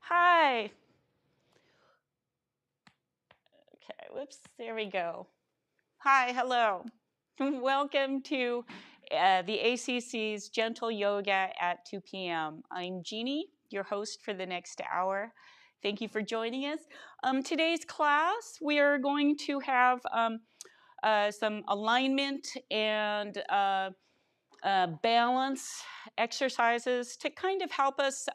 Hi. Okay, whoops, there we go. Hi, hello. Welcome to the ACC's Gentle Yoga at 2 p.m. I'm Jeani, your host for the next hour. Thank you for joining us. Today's class, we are going to have some alignment and balance exercises to kind of help us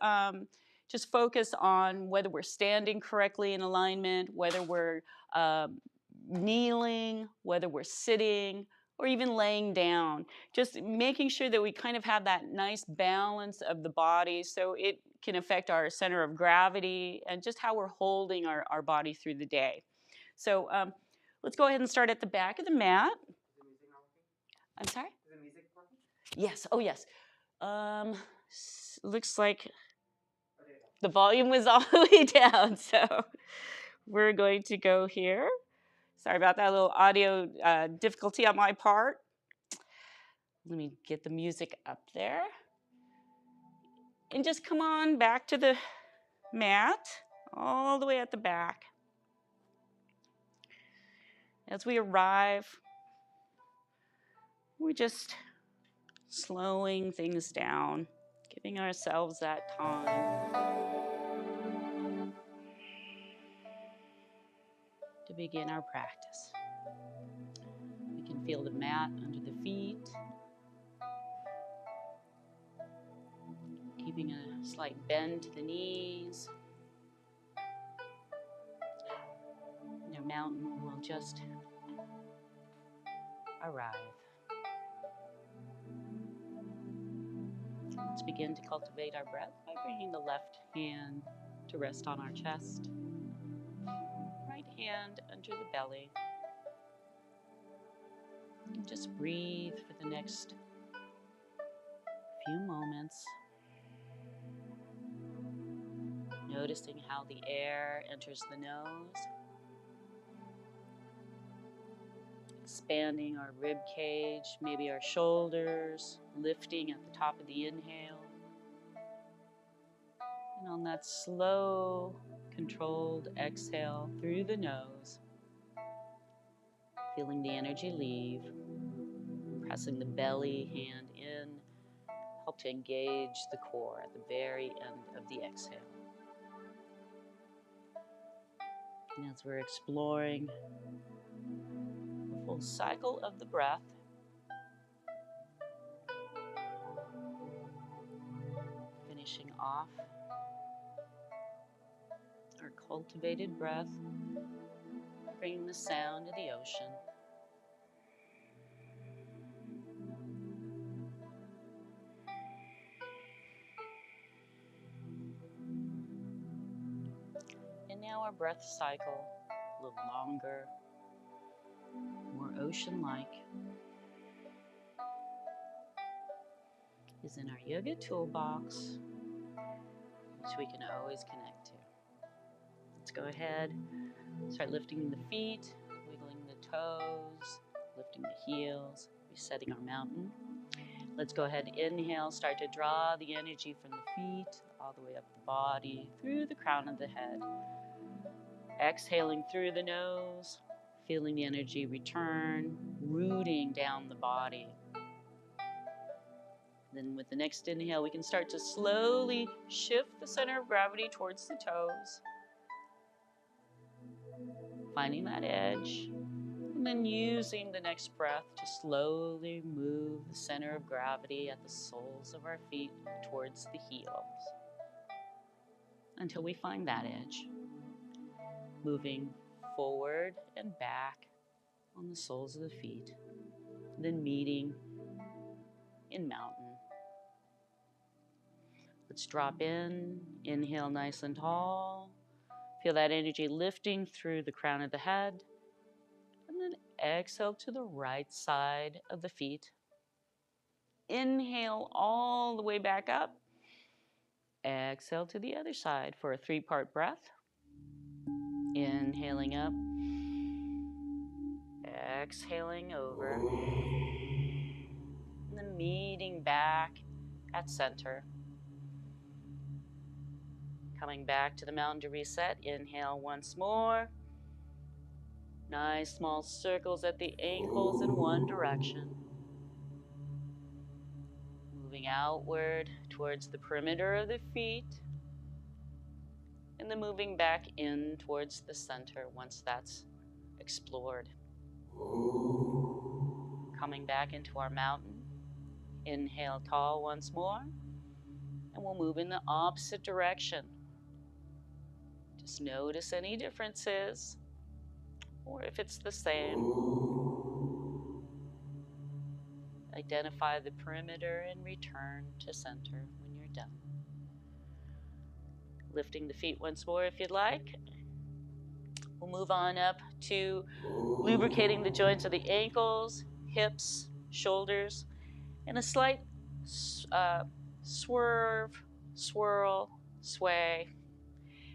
just focus on whether we're standing correctly in alignment, whether we're kneeling, whether we're sitting, or even laying down. Just making sure that we kind of have that nice balance of the body so it can affect our center of gravity and just how we're holding our body through the day. So let's go ahead and start at the back of the mat. I'm sorry? Yes. Oh, yes. Looks like the volume was all the way down, so we're going to go here. Sorry about that little audio difficulty on my part. Let me get the music up there. And just come on back to the mat, all the way at the back. As we arrive, we're just slowing things down, giving ourselves that time to begin our practice. We can feel the mat under the feet, keeping a slight bend to the knees. And our mountain will just arrive. Let's begin to cultivate our breath by bringing the left hand to rest on our chest, right hand under the belly. And just breathe for the next few moments, noticing how the air enters the nose, expanding our rib cage, maybe our shoulders, lifting at the top of the inhale. And on that slow, controlled exhale through the nose, feeling the energy leave, pressing the belly hand in, help to engage the core at the very end of the exhale. And as we're exploring the full cycle of the breath, finishing off our cultivated breath, bringing the sound of the ocean. And now our breath cycle, a little longer, more ocean-like, is in our yoga toolbox, which we can always connect to. Let's go ahead, start lifting the feet, wiggling the toes, lifting the heels, resetting our mountain. Let's go ahead, inhale, start to draw the energy from the feet all the way up the body, through the crown of the head. Exhaling through the nose, feeling the energy return, rooting down the body. Then with the next inhale, we can start to slowly shift the center of gravity towards the toes, finding that edge, and then using the next breath to slowly move the center of gravity at the soles of our feet towards the heels until we find that edge, moving forward and back on the soles of the feet, then meeting in mountain. Let's drop in, inhale nice and tall. Feel that energy lifting through the crown of the head. And then exhale to the right side of the feet. Inhale all the way back up. Exhale to the other side for a 3-part breath. Inhaling up. Exhaling over. And then meeting back at center. Coming back to the mountain to reset. Inhale once more. Nice small circles at the ankles in one direction. Moving outward towards the perimeter of the feet. And then moving back in towards the center once that's explored. Coming back into our mountain. Inhale tall once more. And we'll move in the opposite direction. Just notice any differences, or if it's the same. Identify the perimeter and return to center when you're done. Lifting the feet once more if you'd like. We'll move on up to lubricating the joints of the ankles, hips, shoulders, and a slight swerve, swirl, sway.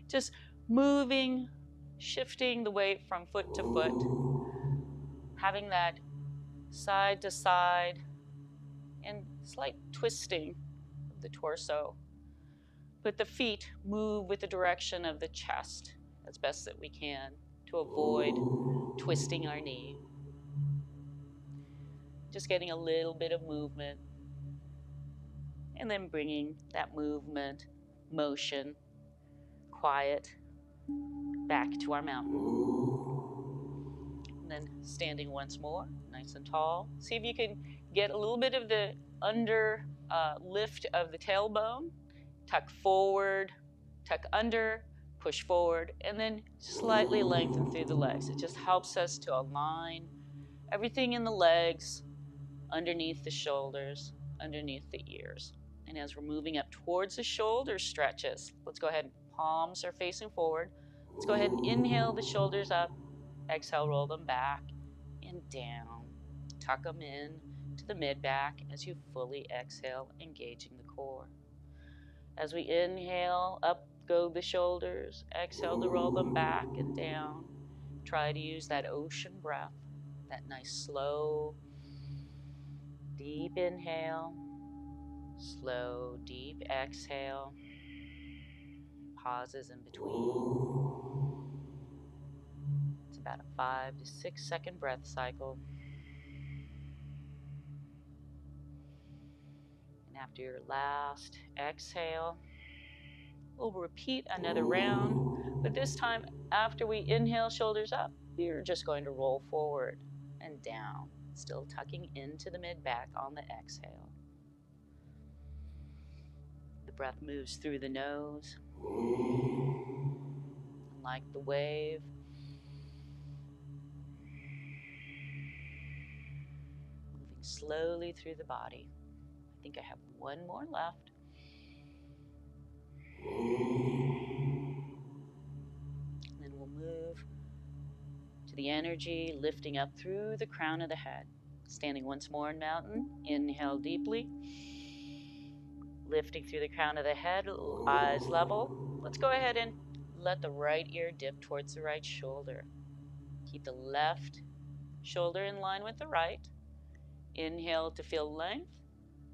Just moving, shifting the weight from foot to foot, having that side to side and slight twisting of the torso. But the feet move with the direction of the chest as best that we can to avoid twisting our knee. Just getting a little bit of movement and then bringing that movement, motion, quiet back to our mountain. And then standing once more, nice and tall. See if you can get a little bit of the under lift of the tailbone. Tuck forward, tuck under, push forward, and then slightly lengthen through the legs. It just helps us to align everything in the legs, underneath the shoulders, underneath the ears. And as we're moving up towards the shoulder stretches, let's go ahead and palms are facing forward. Let's go ahead and inhale the shoulders up. Exhale, roll them back and down. Tuck them in to the mid-back as you fully exhale, engaging the core. As we inhale, up go the shoulders. Exhale to roll them back and down. Try to use that ocean breath, that nice slow, deep inhale, slow, deep exhale. Pauses in between. It's about a 5 to 6 second breath cycle. And after your last exhale, we'll repeat another round, but this time after we inhale, shoulders up, you're just going to roll forward and down, still tucking into the mid-back on the exhale. The breath moves through the nose, like the wave. Moving slowly through the body. I think I have one more left. And then we'll move to the energy, lifting up through the crown of the head. Standing once more in mountain. Inhale deeply. Lifting through the crown of the head, eyes level. Let's go ahead and let the right ear dip towards the right shoulder. Keep the left shoulder in line with the right. Inhale to feel length.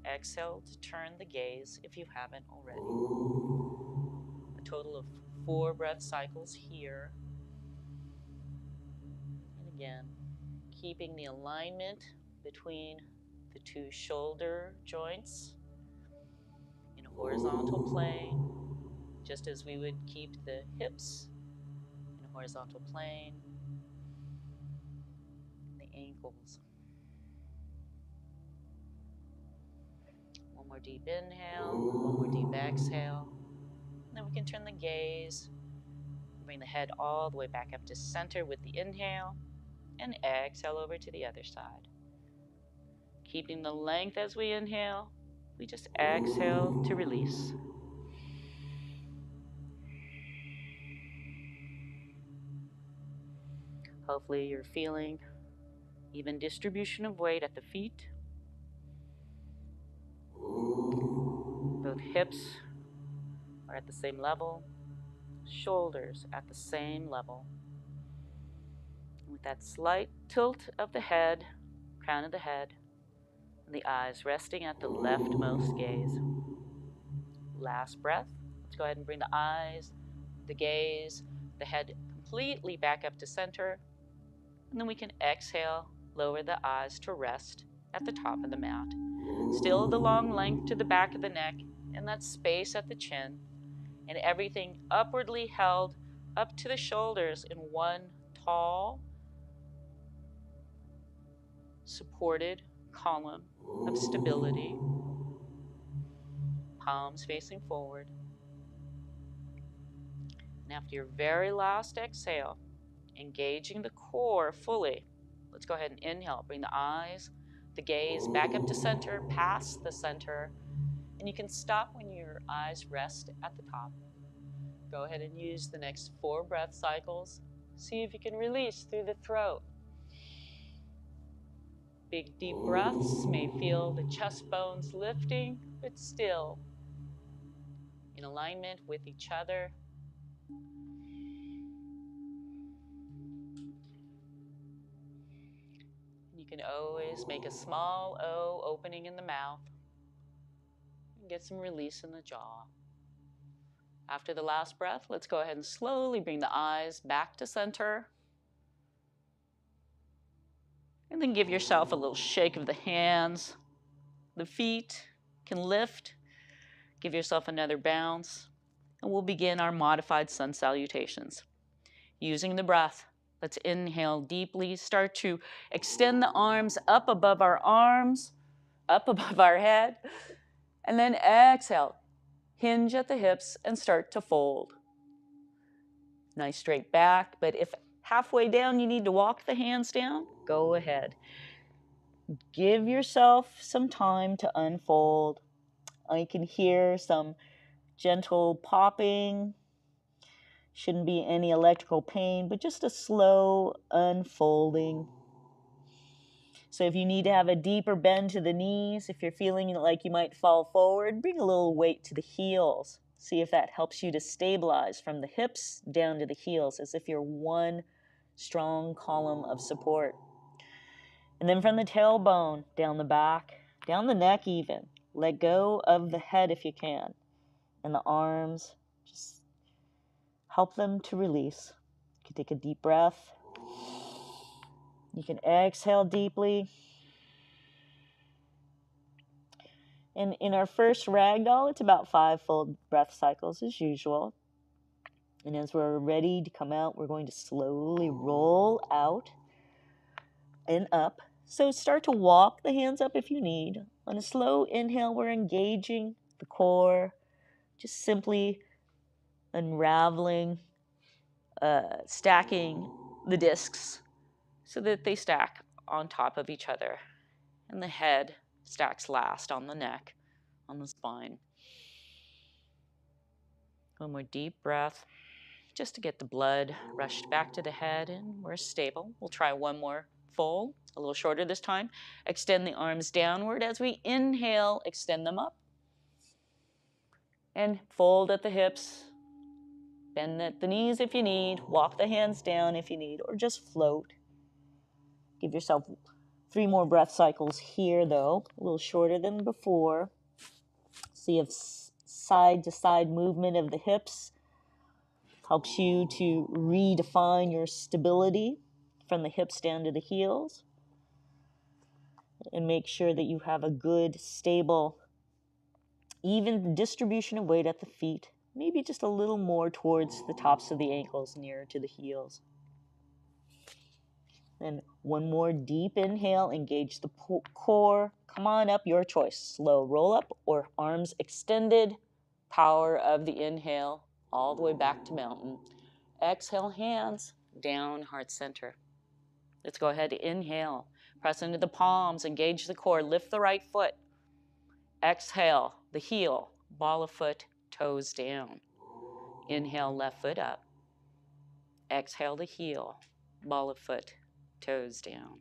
Exhale to turn the gaze if you haven't already. A total of 4 breath cycles here. And again, keeping the alignment between the 2 shoulder joints in a horizontal plane, just as we would keep the hips in a horizontal plane, the ankles. One more deep inhale, one more deep exhale. And then we can turn the gaze, bring the head all the way back up to center with the inhale, and exhale over to the other side. Keeping the length as we inhale, we just exhale to release. Hopefully you're feeling even distribution of weight at the feet. Both hips are at the same level, shoulders at the same level. With that slight tilt of the head, crown of the head, and the eyes resting at the leftmost gaze. Last breath. Let's go ahead and bring the eyes, the gaze, the head completely back up to center. And then we can exhale, lower the eyes to rest at the top of the mat. Still the long length to the back of the neck and that space at the chin, and everything upwardly held up to the shoulders in one tall, supported column of stability. Palms facing forward. And after your very last exhale, engaging the core fully, let's go ahead and inhale. Bring the eyes, the gaze back up to center, past the center, and you can stop when your eyes rest at the top. Go ahead and use the next 4 breath cycles. See if you can release through the throat. Big deep breaths may feel the chest bones lifting, but still in alignment with each other. You can always make a small O opening in the mouth and get some release in the jaw. After the last breath, let's go ahead and slowly bring the eyes back to center. And then give yourself a little shake of the hands. The feet can lift. Give yourself another bounce. And we'll begin our modified sun salutations. Using the breath, let's inhale deeply. Start to extend the arms up above our arms, up above our head. And then exhale. Hinge at the hips and start to fold. Nice straight back, but if halfway down you need to walk the hands down, go ahead. Give yourself some time to unfold. I can hear some gentle popping. Shouldn't be any electrical pain, but just a slow unfolding. So if you need to have a deeper bend to the knees, if you're feeling like you might fall forward, bring a little weight to the heels. See if that helps you to stabilize from the hips down to the heels, as if you're one strong column of support. And then from the tailbone, down the back, down the neck even. Let go of the head if you can. And the arms, just help them to release. You can take a deep breath. You can exhale deeply. And in our first ragdoll, it's about 5 full breath cycles as usual. And as we're ready to come out, we're going to slowly roll out and up. So start to walk the hands up if you need. On a slow inhale, we're engaging the core, just simply unraveling, stacking the discs so that they stack on top of each other. And the head stacks last on the neck, on the spine. One more deep breath, just to get the blood rushed back to the head, and we're stable. We'll try one more full, a little shorter this time. Extend the arms downward as we inhale, extend them up. And fold at the hips, bend at the knees if you need, walk the hands down if you need, or just float. Give yourself 3 more breath cycles here though, a little shorter than before. See if side to side movement of the hips helps you to redefine your stability from the hips down to the heels. And make sure that you have a good, stable, even distribution of weight at the feet. Maybe just a little more towards the tops of the ankles, nearer to the heels. Then one more deep inhale, engage the core. Come on up, your choice. Slow roll up or arms extended. Power of the inhale all the way back to mountain. Exhale, hands down, heart center. Let's go ahead, inhale. Press into the palms, engage the core, lift the right foot. Exhale, the heel, ball of foot, toes down. Inhale, left foot up. Exhale, the heel, ball of foot, toes down.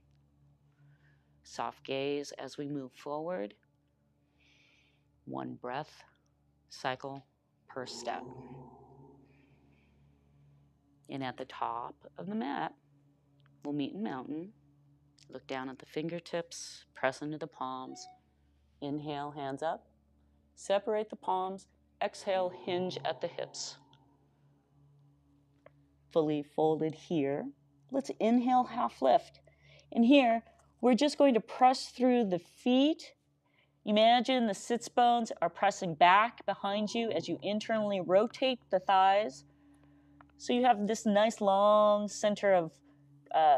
Soft gaze as we move forward. 1 breath cycle per step. And at the top of the mat, we'll meet in mountain. Look down at the fingertips, press into the palms. Inhale, hands up. Separate the palms. Exhale, hinge at the hips. Fully folded here. Let's inhale, half lift. And here, we're just going to press through the feet. Imagine the sits bones are pressing back behind you as you internally rotate the thighs. So you have this nice long center of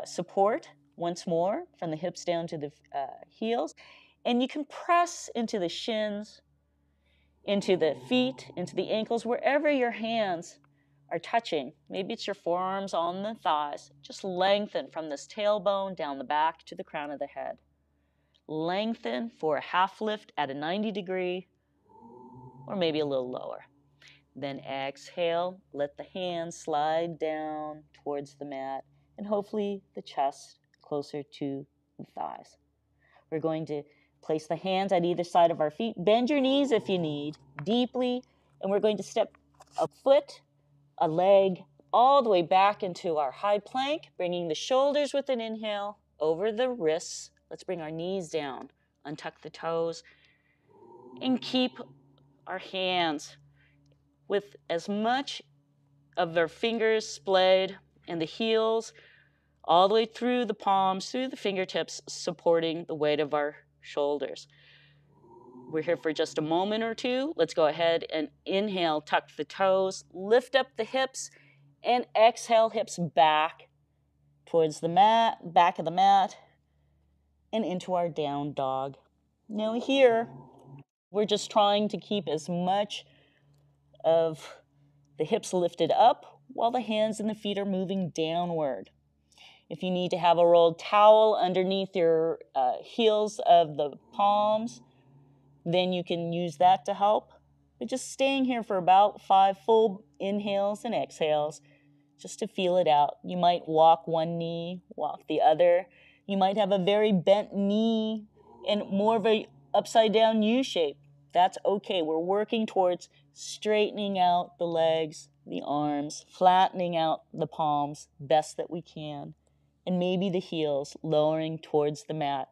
support once more from the hips down to the heels. And you can press into the shins, into the feet, into the ankles, wherever your hands are touching. Maybe it's your forearms on the thighs. Just lengthen from this tailbone down the back to the crown of the head. Lengthen for a half lift at a 90 degree or maybe a little lower. Then exhale, let the hands slide down towards the mat and hopefully the chest closer to the thighs. We're going to place the hands at either side of our feet. Bend your knees if you need, deeply, and we're going to step a foot, a leg, all the way back into our high plank, bringing the shoulders with an inhale over the wrists. Let's bring our knees down, untuck the toes, and keep our hands with as much of their fingers splayed and the heels all the way through the palms, through the fingertips, supporting the weight of our shoulders. We're here for just a moment or two. Let's go ahead and inhale, tuck the toes, lift up the hips, and exhale, hips back towards the mat, back of the mat, and into our down dog. Now here, we're just trying to keep as much of the hips lifted up while the hands and the feet are moving downward. If you need to have a rolled towel underneath your heels of the palms, then you can use that to help. But just staying here for about 5 full inhales and exhales, just to feel it out. You might walk one knee, walk the other. You might have a very bent knee and more of a upside down U shape. That's okay. We're working towards straightening out the legs, the arms, flattening out the palms best that we can. And maybe the heels lowering towards the mat.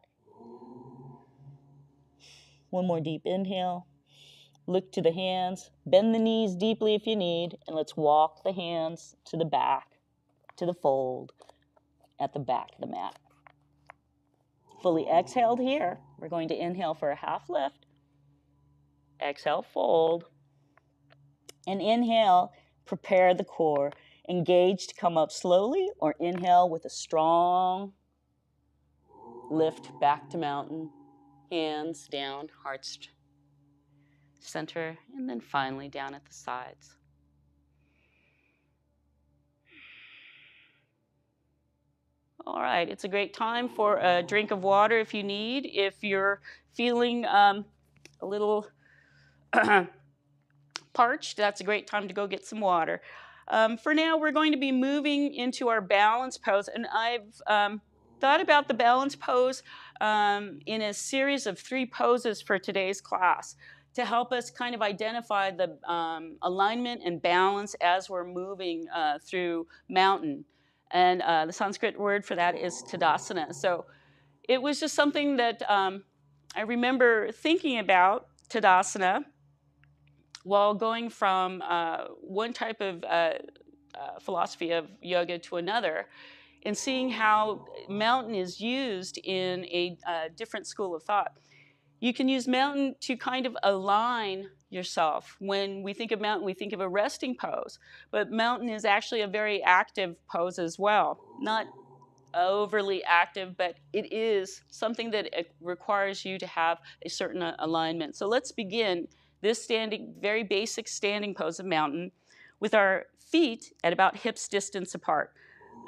One more deep inhale. Look to the hands. Bend the knees deeply if you need. And let's walk the hands to the back, to the fold at the back of the mat. Fully exhaled here. We're going to inhale for a half lift. Exhale, fold. And inhale, prepare the core. Engage to come up slowly, or inhale with a strong lift back to mountain. Hands down, heart center, and then finally down at the sides. All right, it's a great time for a drink of water if you need. If you're feeling a little parched, that's a great time to go get some water. For now, we're going to be moving into our balance pose, and I've thought about the balance pose in a series of 3 poses for today's class to help us kind of identify the alignment and balance as we're moving through mountain. And the Sanskrit word for that is Tadasana. So it was just something that I remember thinking about Tadasana while going from one type of philosophy of yoga to another, and seeing how mountain is used in a different school of thought. You can use mountain to kind of align yourself. When we think of mountain, we think of a resting pose, but mountain is actually a very active pose as well. Not overly active, but it is something that requires you to have a certain alignment. So let's begin this standing, very basic standing pose of mountain with our feet at about hips distance apart.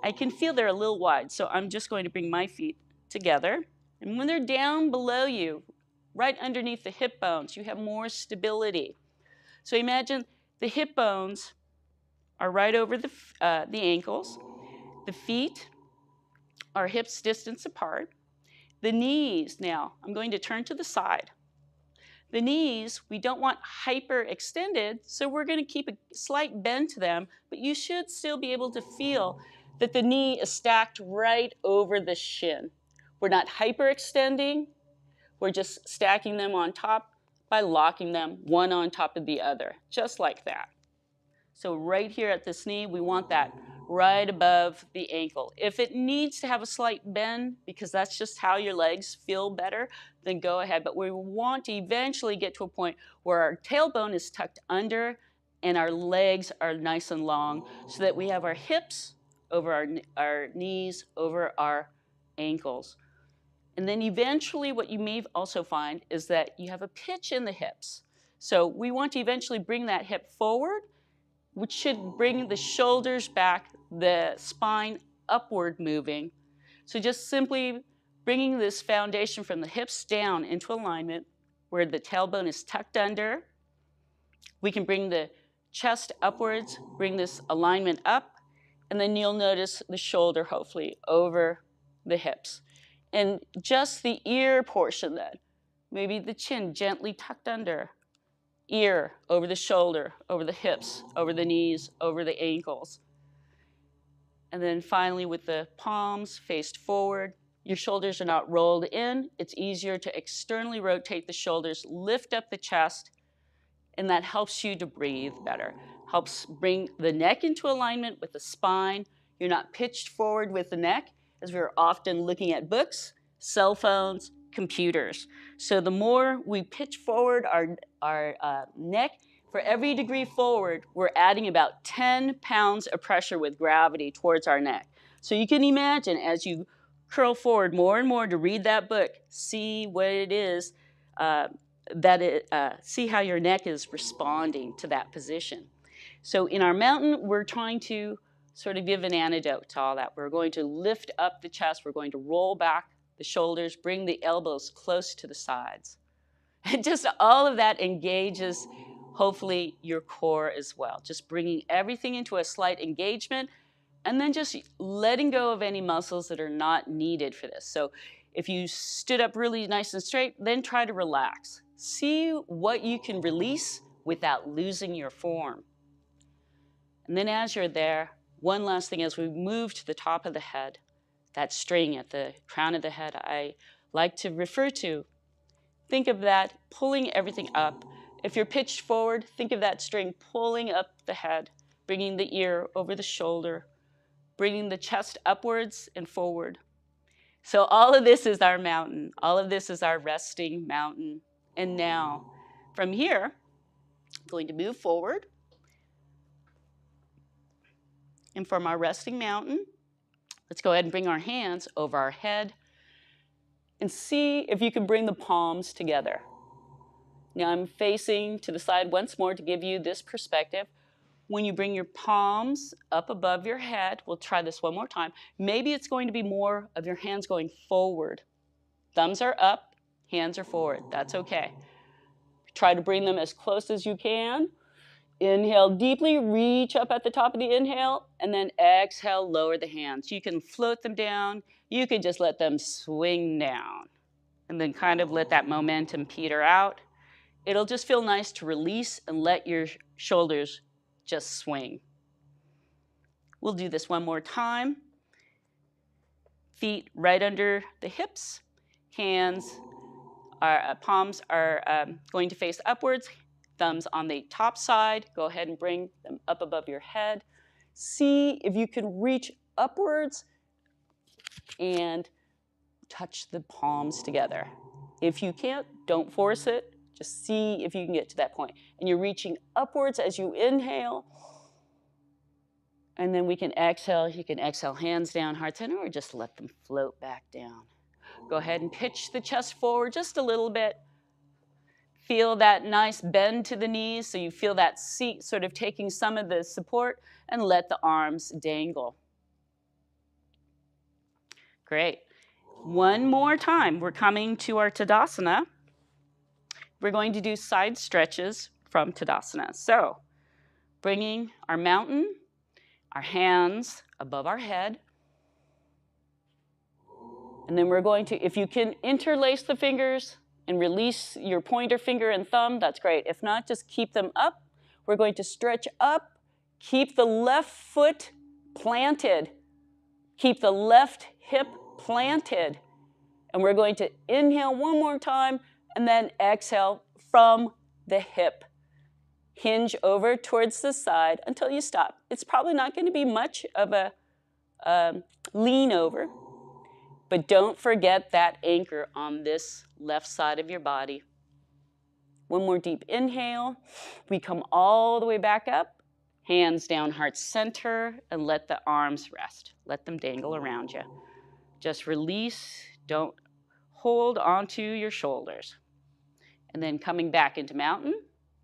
I can feel they're a little wide, so I'm just going to bring my feet together. And when they're down below you, right underneath the hip bones, you have more stability. So imagine the hip bones are right over the ankles. The feet are hips distance apart. The knees, now, I'm going to turn to the side. The knees, we don't want hyperextended, so we're going to keep a slight bend to them, but you should still be able to feel that the knee is stacked right over the shin. We're not hyperextending, we're just stacking them on top by locking them one on top of the other, just like that. So right here at this knee, we want that right above the ankle. If it needs to have a slight bend, because that's just how your legs feel better, then go ahead. But we want to eventually get to a point where our tailbone is tucked under and our legs are nice and long so that we have our hips over our knees, over our ankles. And then eventually what you may also find is that you have a pitch in the hips. So we want to eventually bring that hip forward, which should bring the shoulders back, the spine upward moving. So just simply bringing this foundation from the hips down into alignment where the tailbone is tucked under. We can bring the chest upwards, bring this alignment up, and then you'll notice the shoulder hopefully over the hips. And just the ear portion then, maybe the chin gently tucked under. Ear over the shoulder, over the hips, over the knees, over the ankles. And then finally with the palms faced forward, your shoulders are not rolled in. It's easier to externally rotate the shoulders, lift up the chest, and that helps you to breathe better. Helps bring the neck into alignment with the spine. You're not pitched forward with the neck, as we're often looking at books, cell phones, computers. So the more we pitch forward our neck, for every degree forward, we're adding about 10 pounds of pressure with gravity towards our neck. So you can imagine as you curl forward more and more to read that book, see what it is, see how your neck is responding to that position. So in our mountain, we're trying to sort of give an antidote to all that. We're going to lift up the chest. We're going to roll back the shoulders, bring the elbows close to the sides. And just all of that engages, hopefully, your core as well. Just bringing everything into a slight engagement and then just letting go of any muscles that are not needed for this. So if you stood up really nice and straight, then try to relax. See what you can release without losing your form. And then as you're there, one last thing as we move to the top of the head, that string at the crown of the head I like to refer to. Think of that pulling everything up. If you're pitched forward, think of that string pulling up the head, bringing the ear over the shoulder, bringing the chest upwards and forward. So all of this is our mountain. All of this is our resting mountain. And now, from here, I'm going to move forward. And from our resting mountain, let's go ahead and bring our hands over our head and see if you can bring the palms together. Now I'm facing to the side once more to give you this perspective. When you bring your palms up above your head, we'll try this one more time. Maybe it's going to be more of your hands going forward. Thumbs are up, hands are forward. That's okay. Try to bring them as close as you can. Inhale deeply, reach up at the top of the inhale, and then exhale, lower the hands. You can float them down. You can just let them swing down. And then kind of let that momentum peter out. It'll just feel nice to release and let your shoulders just swing. We'll do this one more time. Feet right under the hips. Hands, palms are going to face upwards. Thumbs on the top side. Go ahead and bring them up above your head. See if you can reach upwards and touch the palms together. If you can't, don't force it. Just see if you can get to that point. And you're reaching upwards as you inhale. And then we can exhale. You can exhale hands down, heart center, or just let them float back down. Go ahead and pitch the chest forward just a little bit. Feel that nice bend to the knees so you feel that seat sort of taking some of the support, and let the arms dangle. Great. One more time. We're coming to our Tadasana. We're going to do side stretches from Tadasana. So bringing our mountain, our hands above our head. And then we're going to, if you can interlace the fingers and release your pointer finger and thumb, that's great. If not, just keep them up. We're going to stretch up. Keep the left foot planted. Keep the left hip planted. And we're going to inhale one more time and then exhale, from the hip. Hinge over towards the side until you stop. It's probably not going to be much of a lean over, but don't forget that anchor on this left side of your body. One more deep inhale. We come all the way back up, hands down heart center, and let the arms rest. Let them dangle around you. Just release, don't hold onto your shoulders. And then coming back into mountain,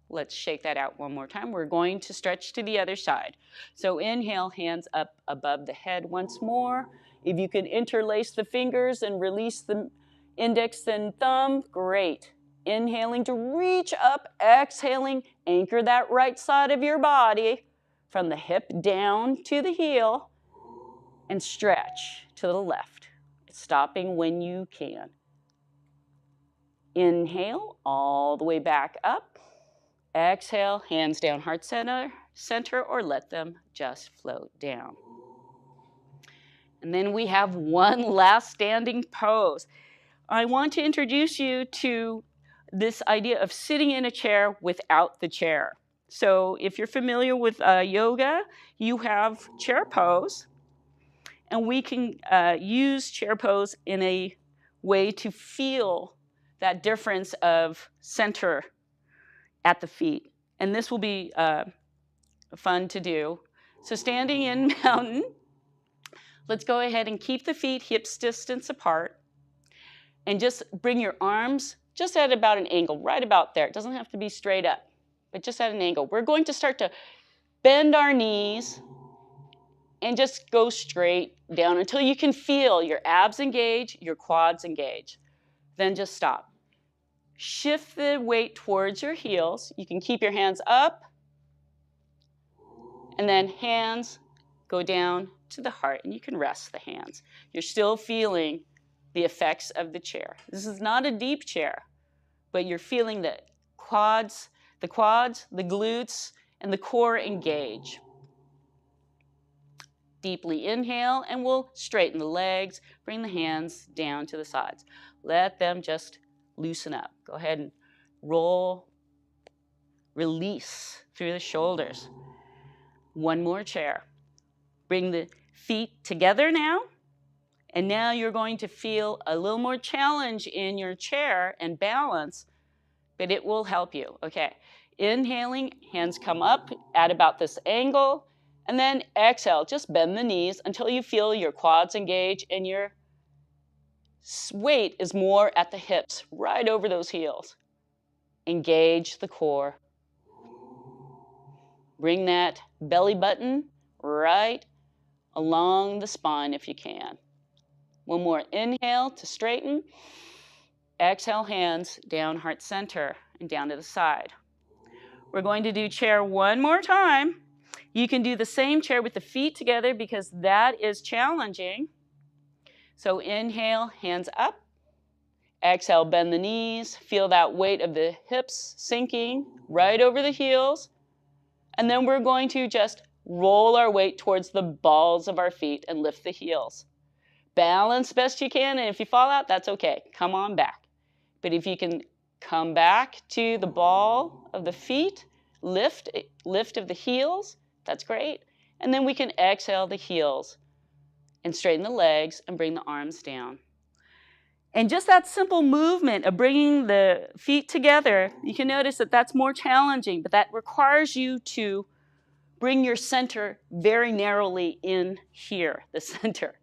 let's shake that out one more time. We're going to stretch to the other side. So inhale, hands up above the head once more. If you can interlace the fingers and release the index and thumb, great. Inhaling to reach up, exhaling, anchor that right side of your body from the hip down to the heel and stretch to the left, stopping when you can. Inhale all the way back up. Exhale, hands down heart center, or let them just float down. And then we have one last standing pose. I want to introduce you to this idea of sitting in a chair without the chair. So if you're familiar with yoga, you have chair pose. And we can use chair pose in a way to feel that difference of center at the feet. And this will be fun to do. So standing in mountain, let's go ahead and keep the feet hips distance apart. And just bring your arms just at about an angle, right about there. It doesn't have to be straight up, but just at an angle. We're going to start to bend our knees and just go straight down until you can feel your abs engage, your quads engage. Then just stop. Shift the weight towards your heels. You can keep your hands up, and then hands go down to the heart, and you can rest the hands. You're still feeling the effects of the chair. This is not a deep chair, but you're feeling the quads, the glutes, and the core engage. Deeply inhale, and we'll straighten the legs, bring the hands down to the sides. Let them just loosen up. Go ahead and roll, release through the shoulders. One more chair. Bring the feet together now. And now you're going to feel a little more challenge in your chair and balance, but it will help you. Okay, inhaling, hands come up at about this angle, and then exhale, just bend the knees until you feel your quads engage and your weight is more at the hips, right over those heels. Engage the core. Bring that belly button right along the spine if you can. One more inhale to straighten. Exhale, hands down heart center and down to the side. We're going to do chair one more time. You can do the same chair with the feet together because that is challenging. So inhale, hands up. Exhale, bend the knees. Feel that weight of the hips sinking right over the heels. And then we're going to just roll our weight towards the balls of our feet and lift the heels. Balance best you can, and if you fall out, that's okay. Come on back. But if you can come back to the ball of the feet, lift of the heels, that's great. And then we can exhale the heels and straighten the legs and bring the arms down. And just that simple movement of bringing the feet together, you can notice that that's more challenging, but that requires you to bring your center very narrowly in here, the center.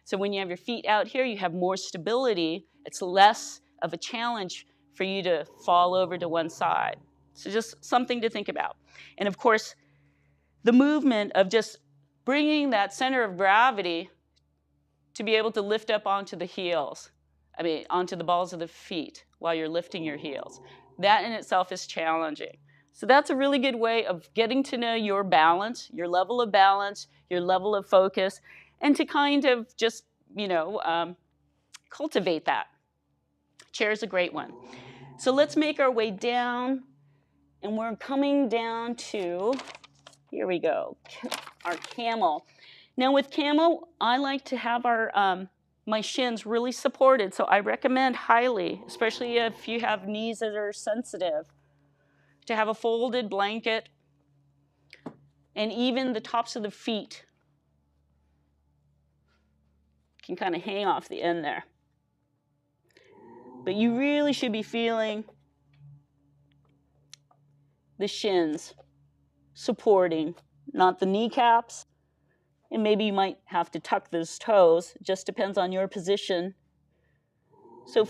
So when you have your feet out here, you have more stability. It's less of a challenge for you to fall over to one side. So just something to think about. And of course, the movement of just bringing that center of gravity to be able to lift up onto the heels, onto the balls of the feet while you're lifting your heels. That in itself is challenging. So that's a really good way of getting to know your balance, your level of balance, your level of focus, and to kind of just, cultivate that. Chair is a great one. So let's make our way down, and we're coming down to, here we go, our camel. Now with camel, I like to have my shins really supported, so I recommend highly, especially if you have knees that are sensitive, to have a folded blanket, and even the tops of the feet can kind of hang off the end there. But you really should be feeling the shins supporting, not the kneecaps. And maybe you might have to tuck those toes. It just depends on your position. So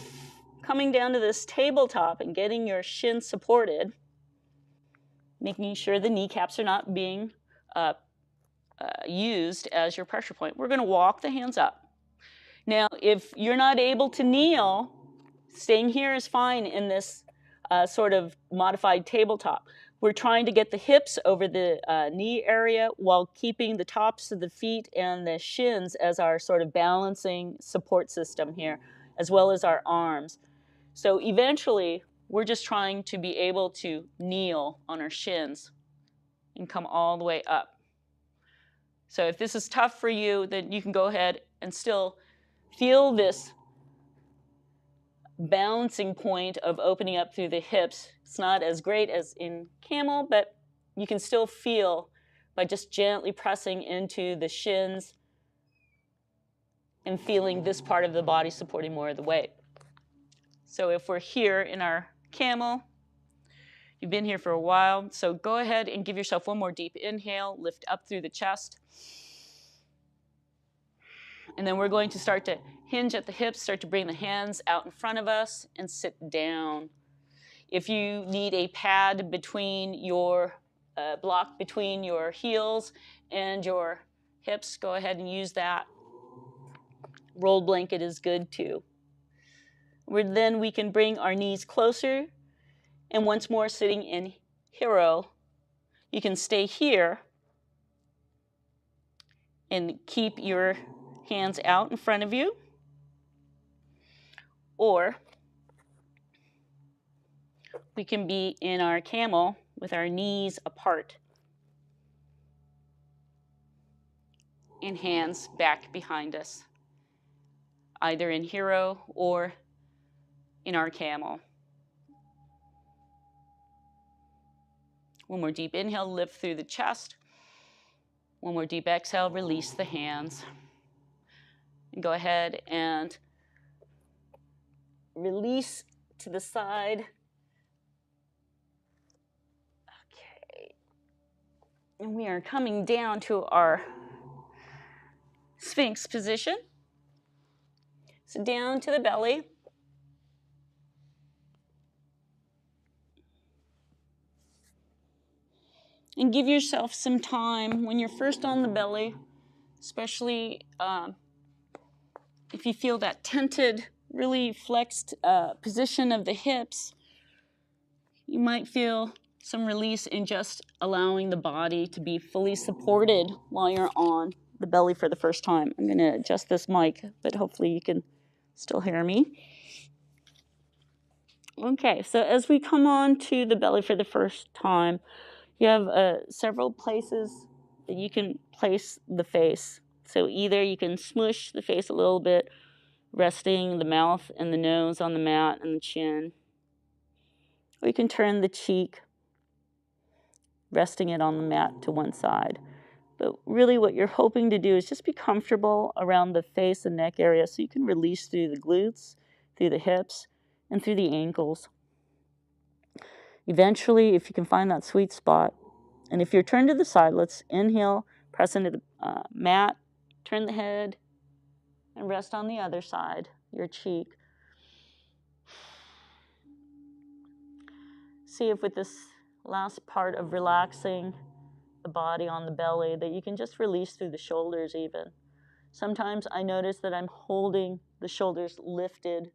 coming down to this tabletop and getting your shins supported, making sure the kneecaps are not being used as your pressure point. We're going to walk the hands up. Now, if you're not able to kneel, staying here is fine in this sort of modified tabletop. We're trying to get the hips over the knee area while keeping the tops of the feet and the shins as our sort of balancing support system here, as well as our arms. So eventually, we're just trying to be able to kneel on our shins and come all the way up. So if this is tough for you, then you can go ahead and still feel this balancing point of opening up through the hips. It's not as great as in camel, but you can still feel by just gently pressing into the shins and feeling this part of the body supporting more of the weight. So if we're here in our camel, you've been here for a while, so go ahead and give yourself one more deep inhale, lift up through the chest. And then we're going to start to hinge at the hips, start to bring the hands out in front of us and sit down. If you need a pad between your block between your heels and your hips, go ahead and use that. Rolled blanket is good too. Then we can bring our knees closer, and once more sitting in hero, you can stay here and keep your hands out in front of you, or we can be in our camel with our knees apart and hands back behind us, either in hero or in our camel. One more deep inhale, lift through the chest. One more deep exhale, release the hands. And go ahead and release to the side. Okay. And we are coming down to our Sphinx position. So down to the belly. And give yourself some time when you're first on the belly, especially if you feel that tented, really flexed position of the hips. You might feel some release in just allowing the body to be fully supported while you're on the belly for the first time. I'm going to adjust this mic, but hopefully you can still hear me. Okay, so as we come on to the belly for the first time, you have several places that you can place the face. So either you can smush the face a little bit, resting the mouth and the nose on the mat and the chin. Or you can turn the cheek, resting it on the mat to one side. But really what you're hoping to do is just be comfortable around the face and neck area so you can release through the glutes, through the hips, and through the ankles. Eventually, if you can find that sweet spot, and if you're turned to the side, let's inhale, press into the mat, turn the head, and rest on the other side, your cheek. See if with this last part of relaxing the body on the belly that you can just release through the shoulders even. Sometimes I notice that I'm holding the shoulders lifted,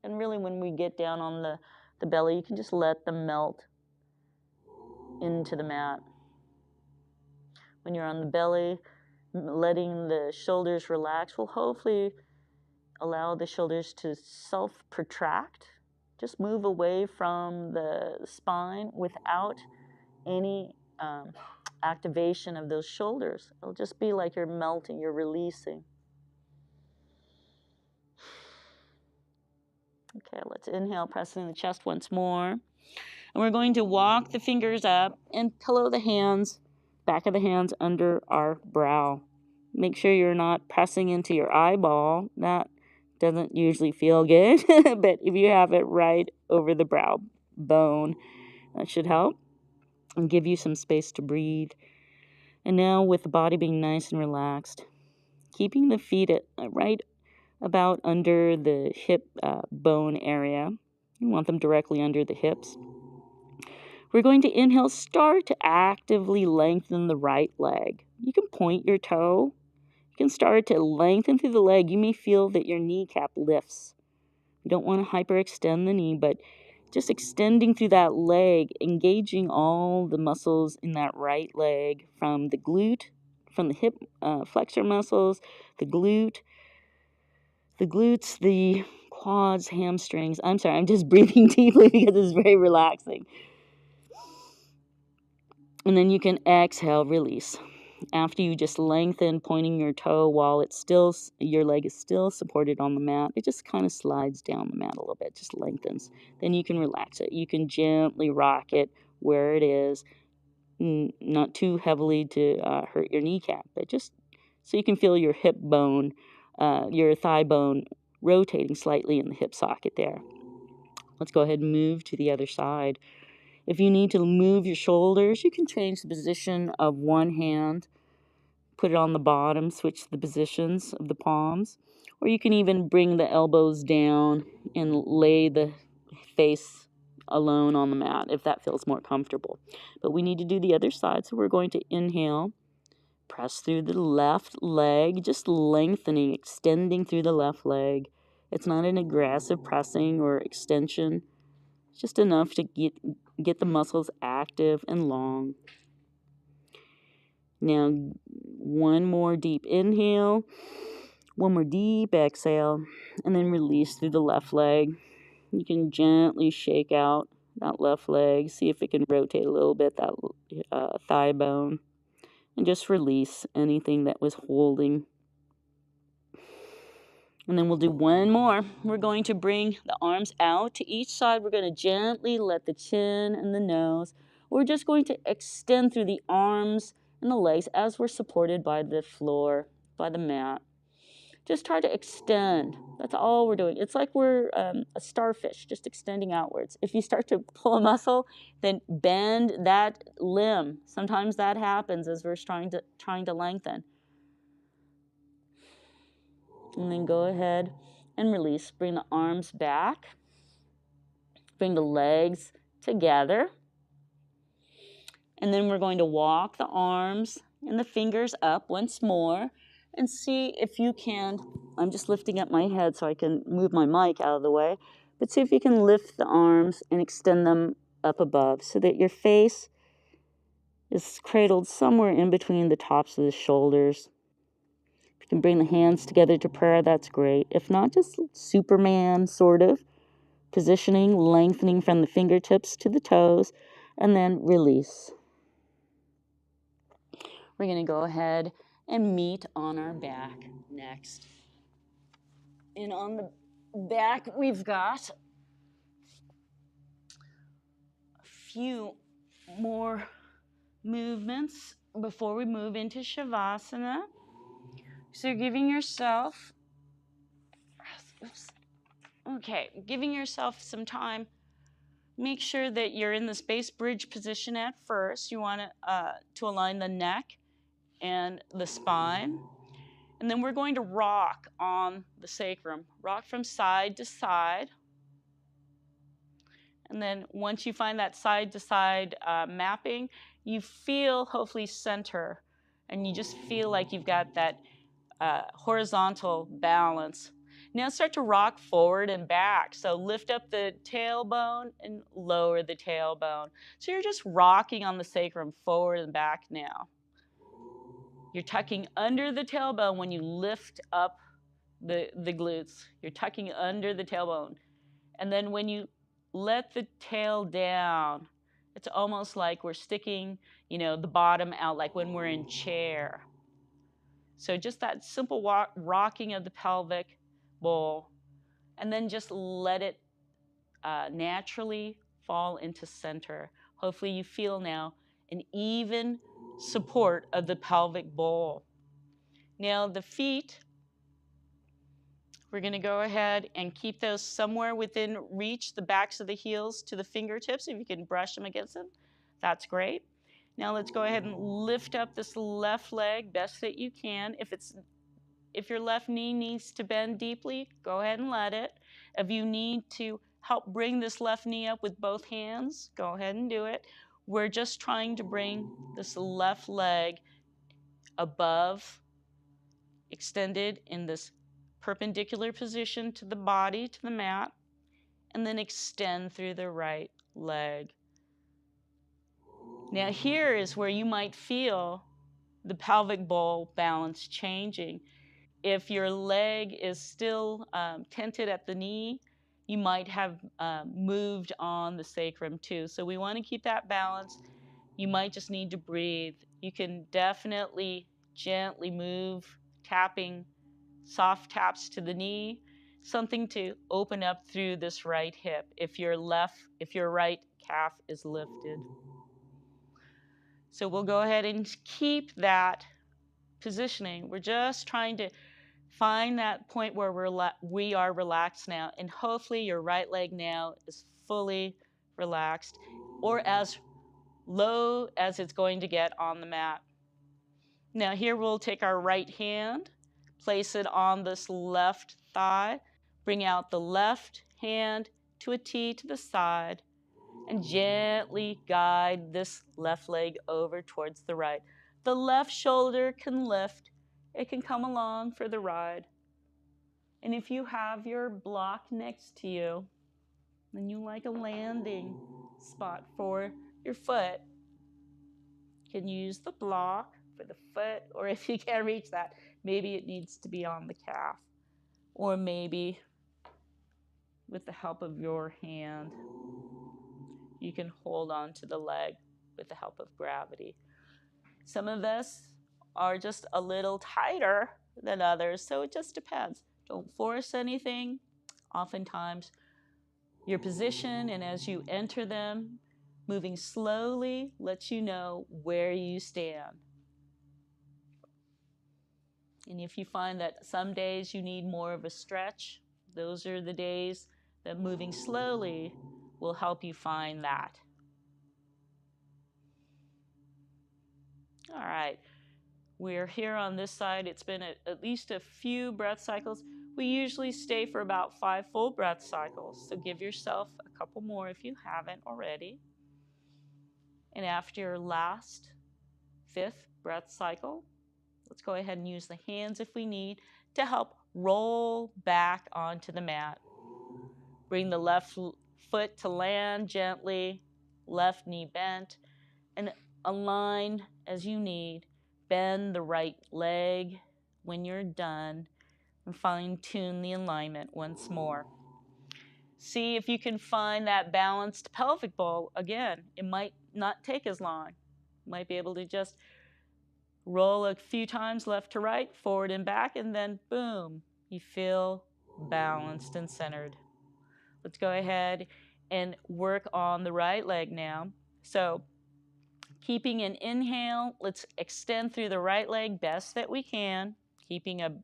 and really when we get down on the belly, you can just let them melt into the mat. When you're on the belly, letting the shoulders relax will hopefully allow the shoulders to self-protract. Just move away from the spine without any activation of those shoulders. It'll just be like you're melting, you're releasing. Okay, let's inhale, pressing the chest once more. And we're going to walk the fingers up and pillow the hands, back of the hands under our brow. Make sure you're not pressing into your eyeball. That doesn't usually feel good, but if you have it right over the brow bone, that should help and give you some space to breathe. And now with the body being nice and relaxed, keeping the feet at right about under the hip bone area. You want them directly under the hips. We're going to inhale, start to actively lengthen the right leg. You can point your toe. You can start to lengthen through the leg. You may feel that your kneecap lifts. You don't want to hyperextend the knee, but just extending through that leg, engaging all the muscles in that right leg from the glute, from the hip flexor muscles, the glutes, the quads, hamstrings. I'm sorry, I'm just breathing deeply because it's very relaxing. And then you can exhale, release. After you just lengthen, pointing your toe while it's still, your leg is still supported on the mat, it just kind of slides down the mat a little bit, just lengthens. Then you can relax it. You can gently rock it where it is, not too heavily to hurt your kneecap, but just so you can feel your hip bone, your thigh bone rotating slightly in the hip socket there. Let's go ahead and move to the other side. If you need to move your shoulders, you can change the position of one hand, put it on the bottom, switch the positions of the palms, or you can even bring the elbows down and lay the face alone on the mat if that feels more comfortable. But we need to do the other side, so we're going to inhale, press through the left leg, just lengthening, extending through the left leg. It's not an aggressive pressing or extension, just enough to get the muscles active and long. Now, one more deep inhale, one more deep exhale, and then release through the left leg. You can gently shake out that left leg, see if it can rotate a little bit, that thigh bone, and just release anything that was holding. And then we'll do one more. We're going to bring the arms out to each side. We're going to gently let the chin and the nose. We're just going to extend through the arms and the legs as we're supported by the floor, by the mat. Just try to extend. That's all we're doing. It's like we're a starfish, just extending outwards. If you start to pull a muscle, then bend that limb. Sometimes that happens as we're trying to lengthen. And then go ahead and release. Bring the arms back. Bring the legs together. And then we're going to walk the arms and the fingers up once more and see if you can, I'm just lifting up my head so I can move my mic out of the way, but see if you can lift the arms and extend them up above so that your face is cradled somewhere in between the tops of the shoulders. If you can bring the hands together to prayer, that's great. If not, just Superman sort of positioning, lengthening from the fingertips to the toes, and then release. We're going to go ahead and meet on our back next. And on the back, we've got a few more movements before we move into Shavasana. So you're giving yourself, giving yourself some time. Make sure that you're in the space bridge position at first. You want to align the neck and the spine. And then we're going to rock on the sacrum. Rock from side to side. And then once you find that side to side mapping, you feel hopefully center. And you just feel like you've got that horizontal balance. Now start to rock forward and back. So lift up the tailbone and lower the tailbone. So you're just rocking on the sacrum forward and back now. You're tucking under the tailbone when you lift up the glutes. You're tucking under the tailbone. And then when you let the tail down, it's almost like we're sticking, the bottom out, like when we're in chair. So just that simple rocking of the pelvic bowl, and then just let it naturally fall into center. Hopefully you feel now an even support of the pelvic bowl. Now the feet, we're going to go ahead and keep those somewhere within reach, the backs of the heels to the fingertips. If you can brush them against them, that's great. Now let's go ahead and lift up this left leg best that you can. If your left knee needs to bend deeply, go ahead and let it. If you need to help bring this left knee up with both hands, go ahead and do it. We're just trying to bring this left leg above, extended in this perpendicular position to the body, to the mat, and then extend through the right leg. Now here is where you might feel the pelvic bowl balance changing. If your leg is still tented at the knee, you might have moved on the sacrum too. So we want to keep that balance. You might just need to breathe. You can definitely gently move, tapping, soft taps to the knee, something to open up through this right hip if your right calf is lifted. So we'll go ahead and keep that positioning. We're just trying to find that point where we are relaxed now, and hopefully your right leg now is fully relaxed or as low as it's going to get on the mat. Now here we'll take our right hand, place it on this left thigh, bring out the left hand to a T to the side, and gently guide this left leg over towards the right. The left shoulder can lift. It can come along for the ride. And if you have your block next to you, and you like a landing spot for your foot, you can use the block for the foot, or if you can't reach that, maybe it needs to be on the calf, or maybe with the help of your hand, you can hold on to the leg with the help of gravity. Some of us are just a little tighter than others, so it just depends. Don't force anything. Oftentimes, your position and as you enter them, moving slowly lets you know where you stand. And if you find that some days you need more of a stretch, those are the days that moving slowly will help you find that. All right, we're here on this side. It's been at least a few breath cycles. We usually stay for about 5 full breath cycles, so give yourself a couple more if you haven't already. And after your last 5th breath cycle, let's go ahead and use the hands if we need to help roll back onto the mat. Bring the left foot to land gently, left knee bent, and align as you need. Bend the right leg when you're done, and fine-tune the alignment once more. See if you can find that balanced pelvic bowl. Again, it might not take as long. You might be able to just roll a few times left to right, forward and back, and then boom, you feel balanced and centered. Let's go ahead and work on the right leg now. So keeping an inhale, let's extend through the right leg best that we can, keeping a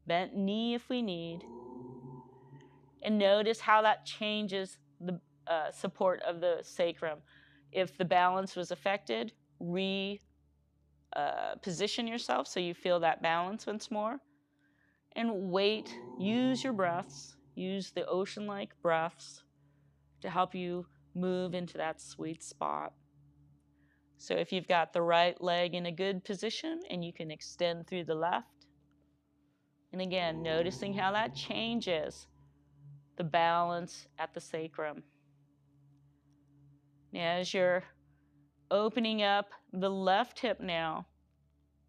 bent knee if we need. And notice how that changes the support of the sacrum. If the balance was affected, position yourself so you feel that balance once more. And wait, use your breaths, use the ocean-like breaths to help you move into that sweet spot. So if you've got the right leg in a good position and you can extend through the left, and again, noticing how that changes the balance at the sacrum. Now, as you're opening up the left hip now,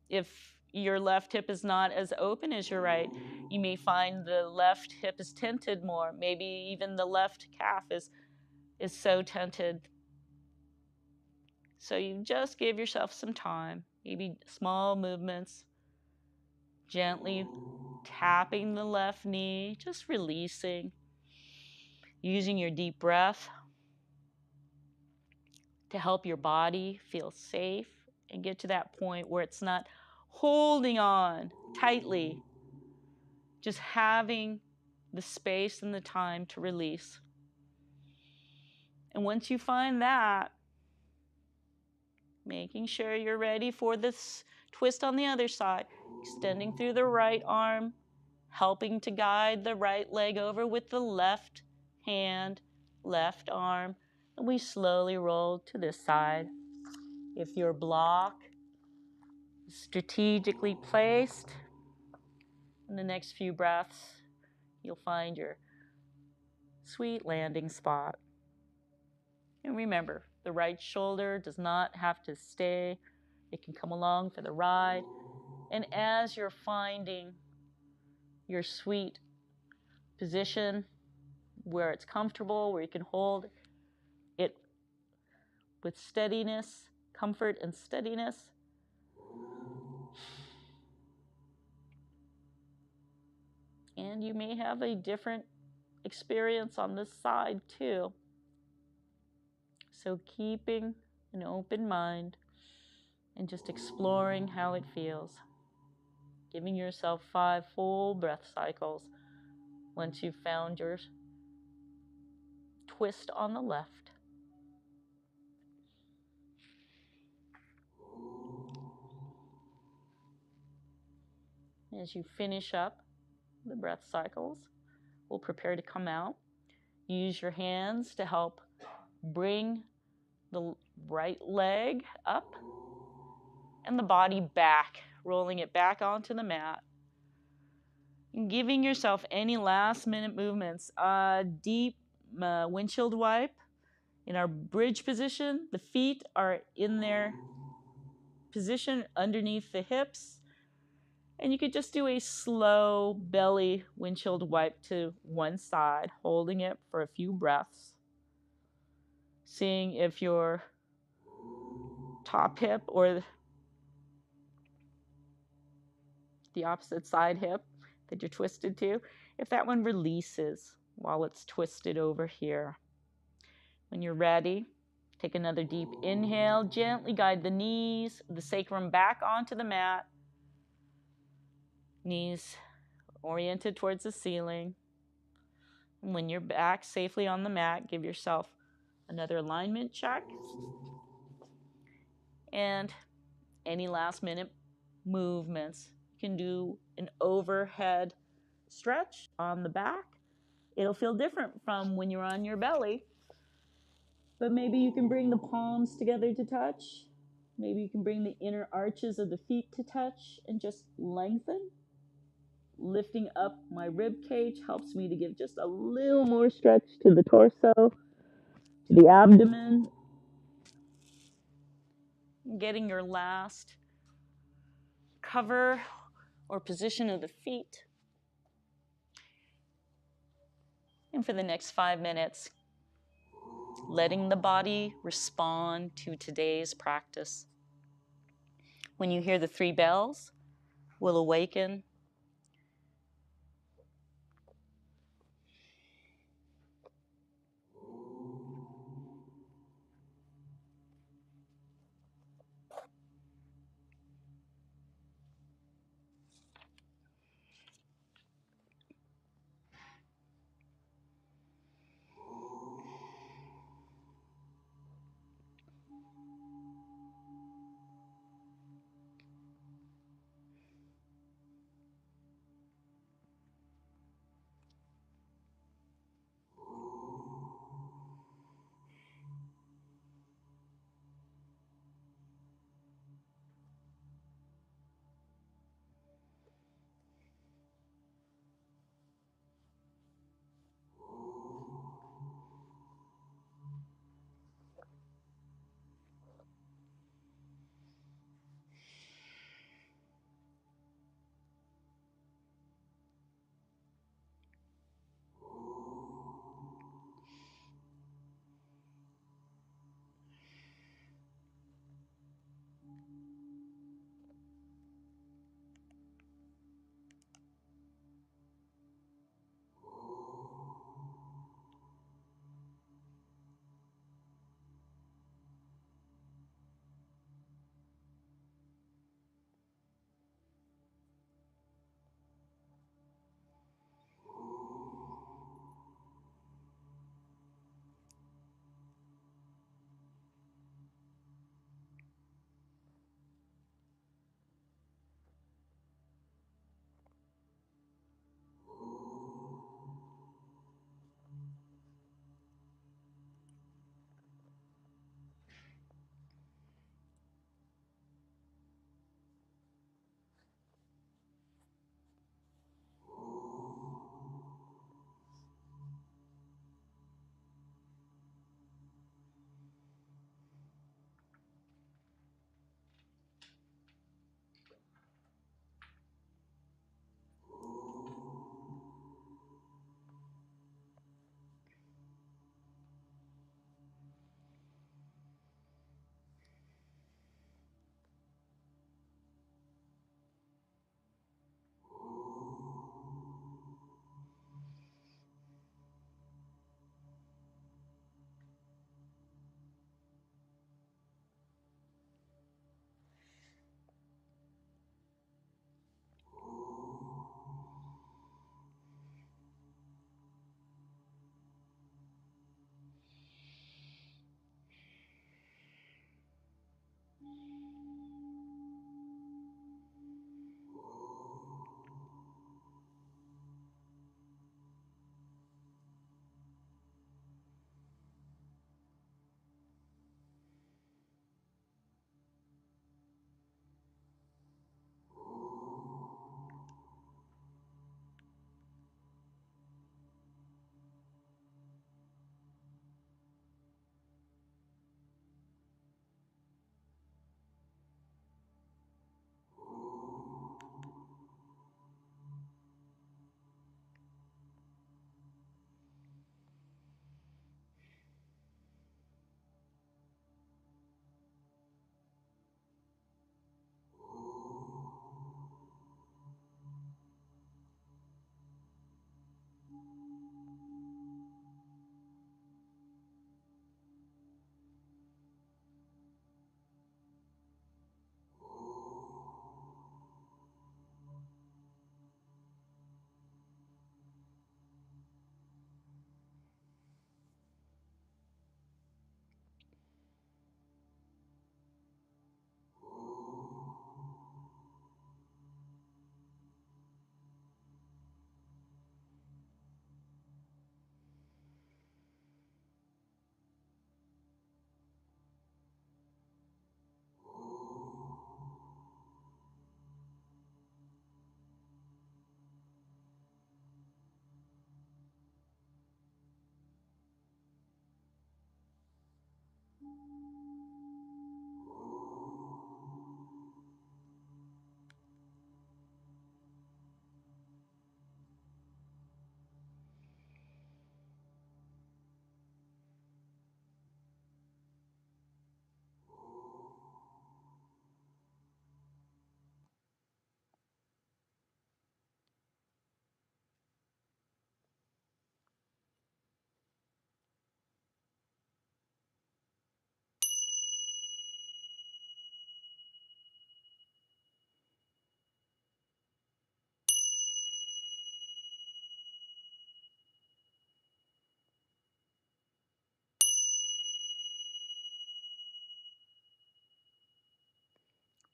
if your left hip is not as open as your right, you may find the left hip is tented more. Maybe even the left calf is so tented. So you just give yourself some time, maybe small movements, gently tapping the left knee, just releasing, using your deep breath. to help your body feel safe and get to that point where it's not holding on tightly, just having the space and the time to release. And once you find that, making sure you're ready for this twist on the other side, extending through the right arm, helping to guide the right leg over with the left hand, left arm, and we slowly roll to this side. If your block is strategically placed, in the next few breaths, you'll find your sweet landing spot. And remember, the right shoulder does not have to stay. It can come along for the ride. And as you're finding your sweet position where it's comfortable, where you can hold it with steadiness, comfort and steadiness, and you may have a different experience on this side too. So keeping an open mind and just exploring how it feels. Giving yourself 5 full breath cycles once you've found your twist on the left. As you finish up the breath cycles, we'll prepare to come out. Use your hands to help bring the right leg up and the body back, rolling it back onto the mat. And giving yourself any last minute movements. Deep windshield wipe. In our bridge position, the feet are in their position underneath the hips. And you could just do a slow belly windshield wipe to one side, holding it for a few breaths. Seeing if your top hip or the opposite side hip that you're twisted to, if that one releases while it's twisted over here. When you're ready, take another deep inhale. Gently guide the knees, the sacrum back onto the mat. Knees oriented towards the ceiling. And when you're back safely on the mat, give yourself another alignment check. And any last minute movements. You can do an overhead stretch on the back. It'll feel different from when you're on your belly. But maybe you can bring the palms together to touch. Maybe you can bring the inner arches of the feet to touch and just lengthen. Lifting up my rib cage helps me to give just a little more stretch to the torso, to the abdomen. Getting your last cover or position of the feet. And for the next 5 minutes, letting the body respond to today's practice. When you hear the 3 bells, we'll awaken.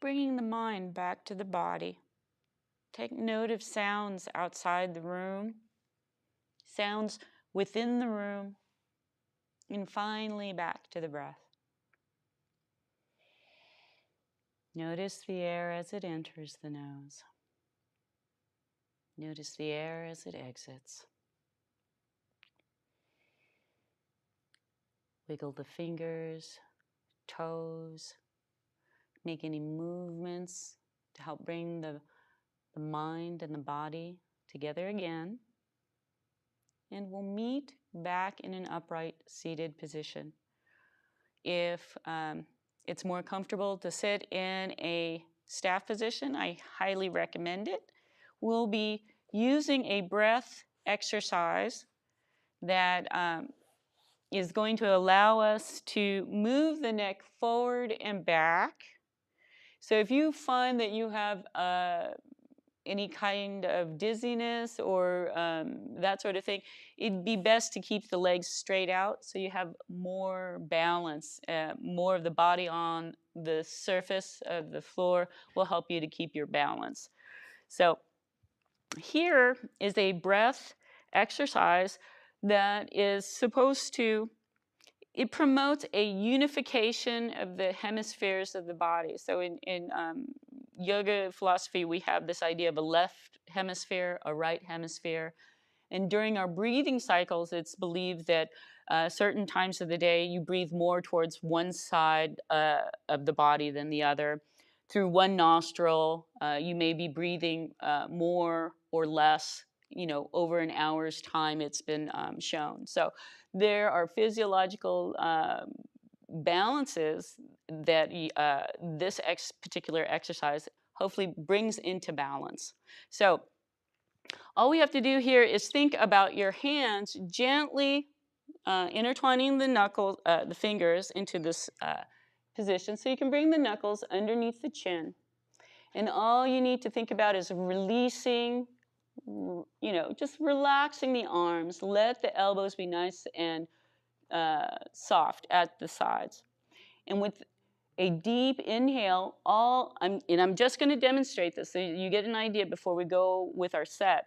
bringing the mind back to the body. Take note of sounds outside the room, sounds within the room, and finally back to the breath. Notice the air as it enters the nose. Notice the air as it exits. Wiggle the fingers, toes. Make any movements to help bring the mind and the body together again. And we'll meet back in an upright seated position. If it's more comfortable to sit in a staff position, I highly recommend it. We'll be using a breath exercise that is going to allow us to move the neck forward and back. So if you find that you have any kind of dizziness or that sort of thing, it'd be best to keep the legs straight out so you have more balance. More of the body on the surface of the floor will help you to keep your balance. So here is a breath exercise that is supposed to, it promotes a unification of the hemispheres of the body. So in yoga philosophy, we have this idea of a left hemisphere, a right hemisphere. And during our breathing cycles, it's believed that certain times of the day, you breathe more towards one side of the body than the other. Through one nostril, you may be breathing more or less, over an hour's time, it's been shown. So there are physiological balances that this particular exercise hopefully brings into balance. So all we have to do here is think about your hands gently intertwining the knuckles, the fingers into this position. So you can bring the knuckles underneath the chin. And all you need to think about is releasing, just relaxing the arms. Let the elbows be nice and soft at the sides. And with a deep inhale, I'm just going to demonstrate this so you get an idea before we go with our set.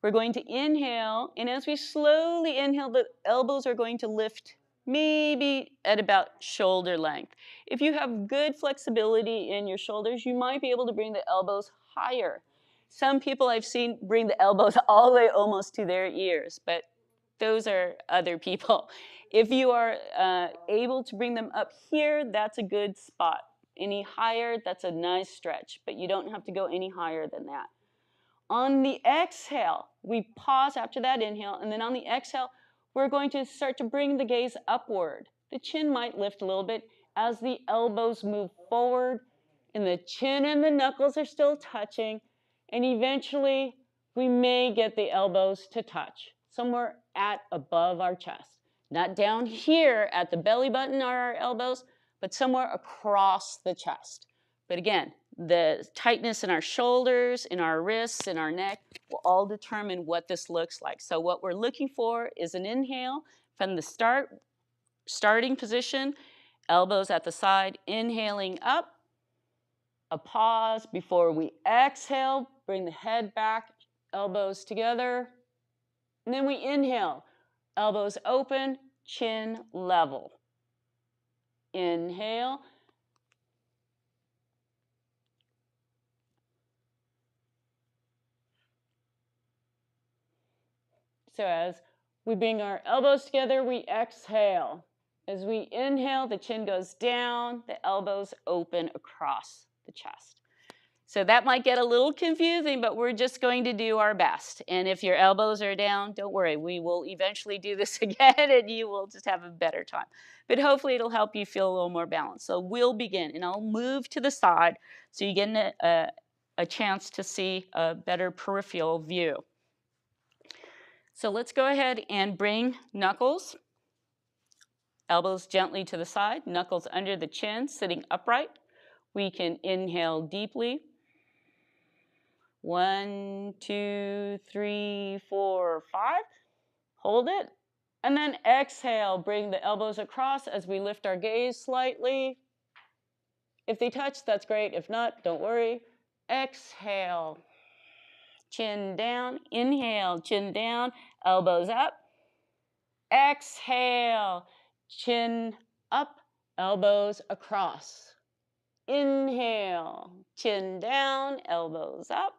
We're going to inhale, and as we slowly inhale, the elbows are going to lift maybe at about shoulder length. If you have good flexibility in your shoulders, you might be able to bring the elbows higher. Some people I've seen bring the elbows all the way almost to their ears, but those are other people. If you are able to bring them up here, that's a good spot. Any higher, that's a nice stretch, but you don't have to go any higher than that. On the exhale, we pause after that inhale, and then on the exhale, we're going to start to bring the gaze upward. The chin might lift a little bit as the elbows move forward, and the chin and the knuckles are still touching, and eventually we may get the elbows to touch somewhere at above our chest. Not down here at the belly button or our elbows, but somewhere across the chest. But again, the tightness in our shoulders, in our wrists, in our neck will all determine what this looks like. So what we're looking for is an inhale from the starting position, elbows at the side, inhaling up, a pause before we exhale, bring the head back, elbows together, and then we inhale, elbows open, chin level. Inhale. So as we bring our elbows together, we exhale. As we inhale, the chin goes down, the elbows open across the chest. So that might get a little confusing, but we're just going to do our best. And if your elbows are down, don't worry. We will eventually do this again, and you will just have a better time. But hopefully it'll help you feel a little more balanced. So we'll begin, and I'll move to the side so you get a chance to see a better peripheral view. So let's go ahead and bring knuckles, elbows gently to the side, knuckles under the chin, sitting upright. We can inhale deeply. 1, 2, 3, 4, 5. Hold it. And then exhale, bring the elbows across as we lift our gaze slightly. If they touch, that's great. If not, don't worry. Exhale. Chin down. Inhale. Chin down. Elbows up. Exhale. Chin up. Elbows across. Inhale. Chin down. Elbows up.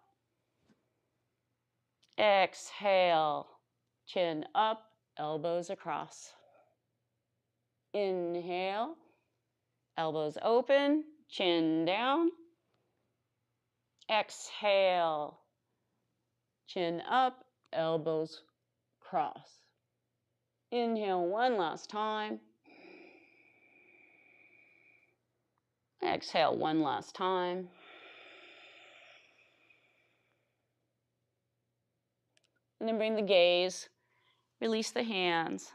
Exhale. Chin up. Elbows across. Inhale. Elbows open. Chin down. Exhale. Chin up. Elbows cross. Inhale one last time. Exhale one last time. And then bring the gaze, release the hands.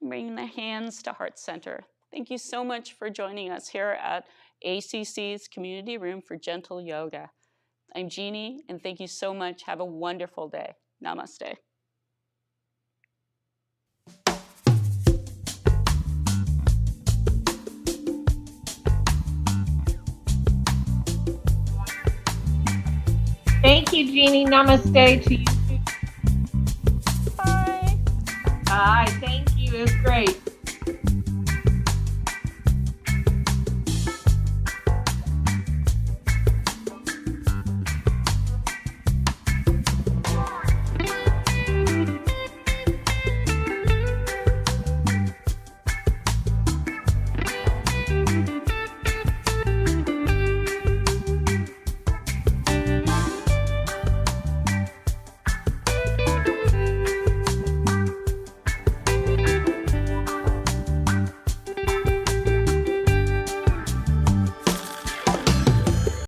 Bring the hands to heart center. Thank you so much for joining us here at ACC's Community Room for Gentle Yoga. I'm Jeani, and thank you so much. Have a wonderful day. Namaste. Thank you, Jeani. Namaste to you. Bye. Bye. Thank you. It was great.